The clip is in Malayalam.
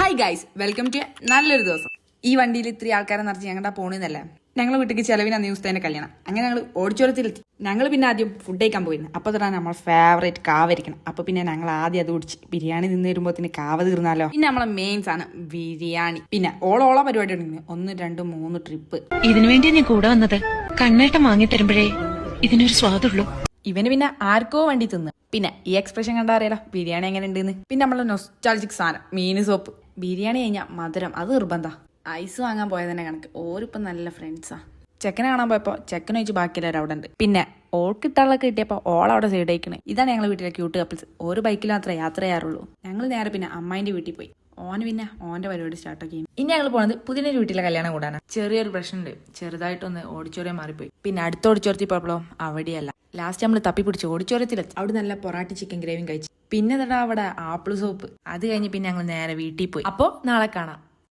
ഹായ് ഗൈസ്, വെൽക്കം ടു നല്ലൊരു ദിവസം. ഈ വണ്ടിയിൽ ഇത്രയും ആൾക്കാരെ നിറച്ച് ഞങ്ങളുടെ പോണെന്നല്ല, ഞങ്ങൾ വീട്ടിലേക്ക് ചെലവിന് ന്യൂസ് തന്നെ കല്യാണം. അങ്ങനെ ഞങ്ങൾ ഓടിച്ചോരത്തിലെത്തി. ഞങ്ങൾ പിന്നെ ആദ്യം ഫുഡ് കഴിക്കാൻ പോയിരുന്നു. അപ്പോൾ തൊട്ടാണ് നമ്മൾ ഫേവറേറ്റ് കാവരിക്കണം. അപ്പോൾ പിന്നെ ഞങ്ങൾ ആദ്യം അത് കുടിച്ച് ബിരിയാണി നിന്ന് വരുമ്പോഴത്തേന് കാവ തീർന്നാലോ. പിന്നെ നമ്മളെ മെയിൻ സാധനം ബിരിയാണി. പിന്നെ ഓളോള പരിപാടി ഉണ്ടെങ്കിൽ 1, 2, 3 ട്രിപ്പ്. ഇതിനു വേണ്ടി നീ കൂടെ വന്നത്. കണ്ണേട്ടം വാങ്ങി തരുമ്പോഴേ ഇതിനൊരു സ്വാദുള്ളൂ. ഇവന് പിന്നെ ആർക്കോ വേണ്ടി തിന്ന്. പിന്നെ ഈ എക്സ്പ്രഷൻ കണ്ടാ അറിയാലോ ബിരിയാണി എങ്ങനെ ഉണ്ടെന്ന്. പിന്നെ നമ്മളെ നൊസ്റ്റാൾജിക് സാധനം മീൻ സോപ്പ്. ബിരിയാണി കഴിഞ്ഞാൽ മധുരം അത് നിർബന്ധ. ഐസ് വാങ്ങാൻ പോയത് തന്നെ കണക്ക്. ഓരിപ്പം നല്ല ഫ്രണ്ട്സാ. ചെക്കനെ കാണാൻ പോയപ്പോൾ ചെക്കനെ വെച്ച് ബാക്കിയുള്ളവർ അവിടെ ഉണ്ട്. പിന്നെ ഓൾക്കിട്ടാളൊക്കെ കിട്ടിയപ്പോൾ ഓളവിടെ സൈഡ് അയക്കണേ. ഇതാണ് ഞങ്ങൾ വീട്ടിലെ ക്യൂട്ട് കപ്പിൾസ്. ഒരു ബൈക്കിൽ മാത്രമേ യാത്ര ചെയ്യാറുള്ളൂ. ഞങ്ങൾ നേരെ പിന്നെ അമ്മായിന്റെ വീട്ടിൽ പോയി. ഓന് പിന്നെ ഓന്റെ പരിപാടി സ്റ്റാർട്ടൊക്കെ ചെയ്യും. ഇനി ഞങ്ങൾ പോണത് പുതിയൊരു വീട്ടിലെ കല്യാണം കൂടാനാണ്. ചെറിയൊരു പ്രശ്നമുണ്ട്. ചെറുതായിട്ടൊന്ന് ഓഡിറ്റോറിയം മാറിപ്പോയി. പിന്നെ അടുത്ത ഓഡിറ്റോറിയത്തിൽ പോയപ്പോഴോ അവിടെയല്ല. ലാസ്റ്റ് നമ്മൾ തപ്പിപ്പിടിച്ച് ഓഡിറ്റോറിയത്തിലെത്തി. അവിടെ നല്ല പൊറാട്ടി ചിക്കൻ ഗ്രേവിയും കഴിച്ചു. പിന്നെ അവിടെ ആപ്പിൾ സോപ്പ്. അത് കഴിഞ്ഞ് പിന്നെ ഞങ്ങൾ നേരെ വീട്ടിൽ പോയി. അപ്പോൾ നാളെ കാണാം.